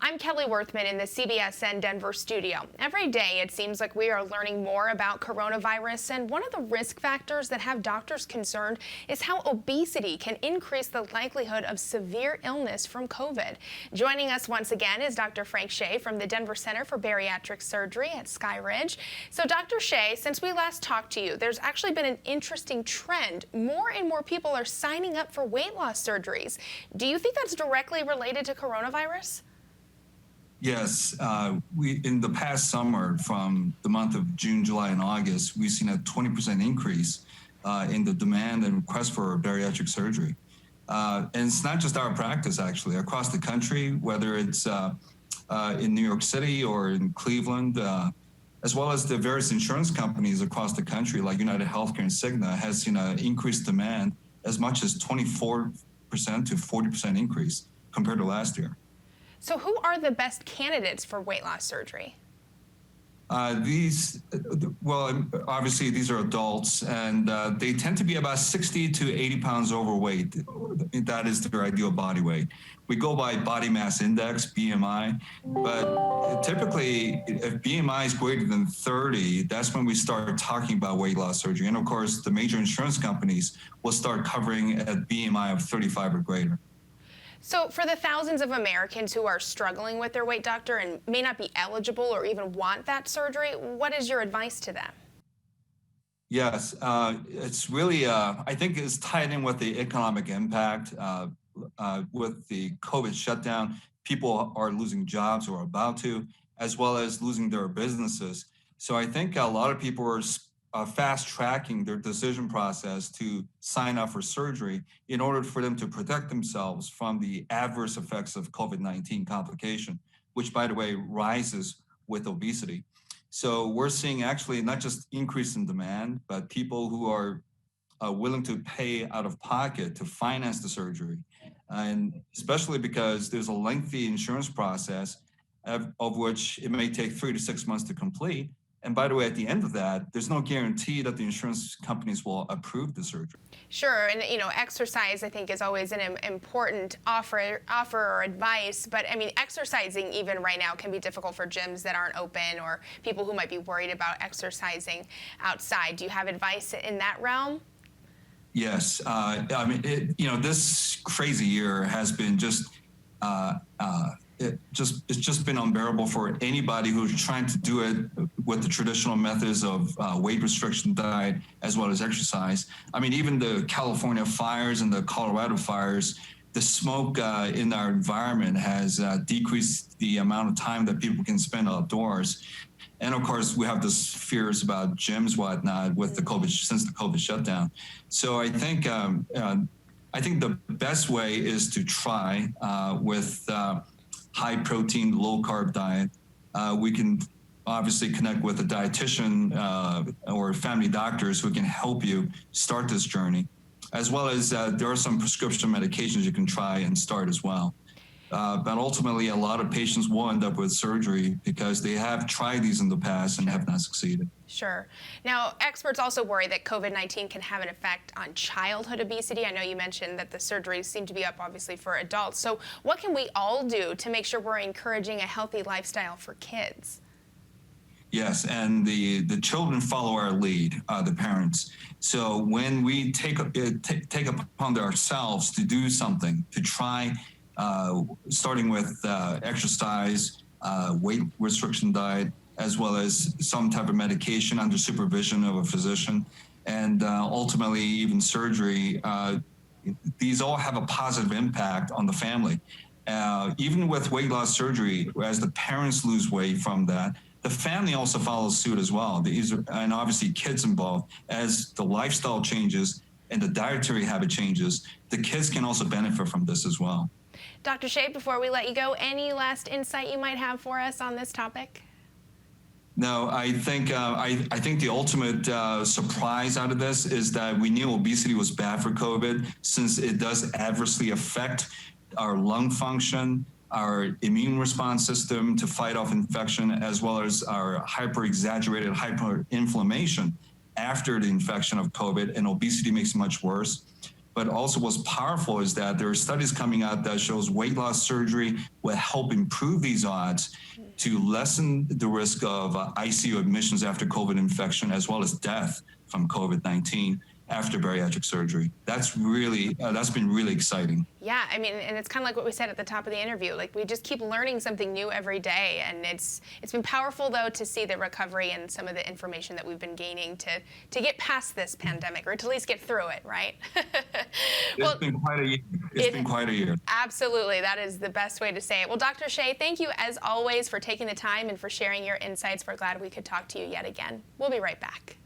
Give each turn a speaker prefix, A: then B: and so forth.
A: I'm Kelly Worthman in the CBSN Denver studio. Every day it seems like we are learning more about coronavirus, and one of the risk factors that have doctors concerned is how obesity can increase the likelihood of severe illness from COVID. Joining us once again is Dr. Frank Shea from the Denver Center for Bariatric Surgery at Sky Ridge. So Dr. Shea, since we last talked to you, there's actually been an interesting trend. More and more people are signing up for weight loss surgeries. Do you think that's directly related to coronavirus?
B: Yes, in the past summer, from the month of June, July, and August, we've seen a 20% increase in the demand and request for bariatric surgery. And it's not just our practice, actually. Across the country, whether it's in New York City or in Cleveland, as well as the various insurance companies across the country, like United Healthcare and Cigna, has seen an increased demand as much as 24% to 40% increase compared to last year.
A: So who are the best candidates for weight loss surgery?
B: Obviously these are adults, and they tend to be about 60 to 80 pounds overweight. That is their ideal body weight. We go by body mass index, BMI, but typically if BMI is greater than 30, that's when we start talking about weight loss surgery. And of course, the major insurance companies will start covering at BMI of 35 or greater.
A: So for the thousands of Americans who are struggling with their weight, doctor, and may not be eligible or even want that surgery, what is your advice to them?
B: Yes, it's really, I think it's tied in with the economic impact. With the COVID shutdown, people are losing jobs or about to, as well as losing their businesses. So I think a lot of people are fast tracking their decision process to sign up for surgery in order for them to protect themselves from the adverse effects of COVID-19 complication, which, by the way, rises with obesity. So we're seeing actually not just increase in demand, but people who are willing to pay out of pocket to finance the surgery. And especially because there's a lengthy insurance process of which it may take 3 to 6 months to complete. And by the way, at the end of that, there's no guarantee that the insurance companies will approve the surgery.
A: Sure, and exercise I think is always an important offer or advice, but I mean, exercising even right now can be difficult for gyms that aren't open or people who might be worried about exercising outside. Do you have advice in that realm?
B: Yes, I mean, this crazy year has been it's just been unbearable for anybody who's trying to do it with the traditional methods of weight restriction diet as well as exercise. I mean, even the California fires and the Colorado fires, the smoke in our environment has decreased the amount of time that people can spend outdoors. And of course, we have this fears about gyms, whatnot, with since the COVID shutdown. So I think the best way is to try with high protein, low carb diet. We can obviously connect with a dietitian or family doctors who can help you start this journey, as well as there are some prescription medications you can try and start as well. But ultimately, a lot of patients will end up with surgery because they have tried these in the past and have not succeeded.
A: Sure. Now, experts also worry that COVID-19 can have an effect on childhood obesity. I know you mentioned that the surgeries seem to be up, obviously, for adults. So what can we all do to make sure we're encouraging a healthy lifestyle for kids?
B: Yes, and the children follow our lead, the parents. So when we take upon ourselves to do something, to try, starting with exercise, weight restriction diet, as well as some type of medication under supervision of a physician, and ultimately even surgery, these all have a positive impact on the family. Even with weight loss surgery, as the parents lose weight from that, the family also follows suit as well. And obviously kids involved. As the lifestyle changes and the dietary habit changes, the kids can also benefit from this as well.
A: Dr. Shea, before we let you go, any last insight you might have for us on this topic?
B: No, I think the ultimate surprise out of this is that we knew obesity was bad for COVID, since it does adversely affect our lung function, our immune response system to fight off infection, as well as our hyper-exaggerated hyperinflammation after the infection of COVID, and obesity makes it much worse. But also what's powerful is that there are studies coming out that shows weight loss surgery will help improve these odds to lessen the risk of ICU admissions after COVID infection, as well as death from COVID-19 after bariatric surgery. That's been really exciting.
A: Yeah, I mean, and it's kind of like what we said at the top of the interview. Like, we just keep learning something new every day, and it's been powerful though to see the recovery and some of the information that we've been gaining to get past this pandemic, or to at least get through it, right?
B: It's been quite a year. It's been quite a year.
A: Absolutely, that is the best way to say it. Well, Dr. Shea, thank you as always for taking the time and for sharing your insights. We're glad we could talk to you yet again. We'll be right back.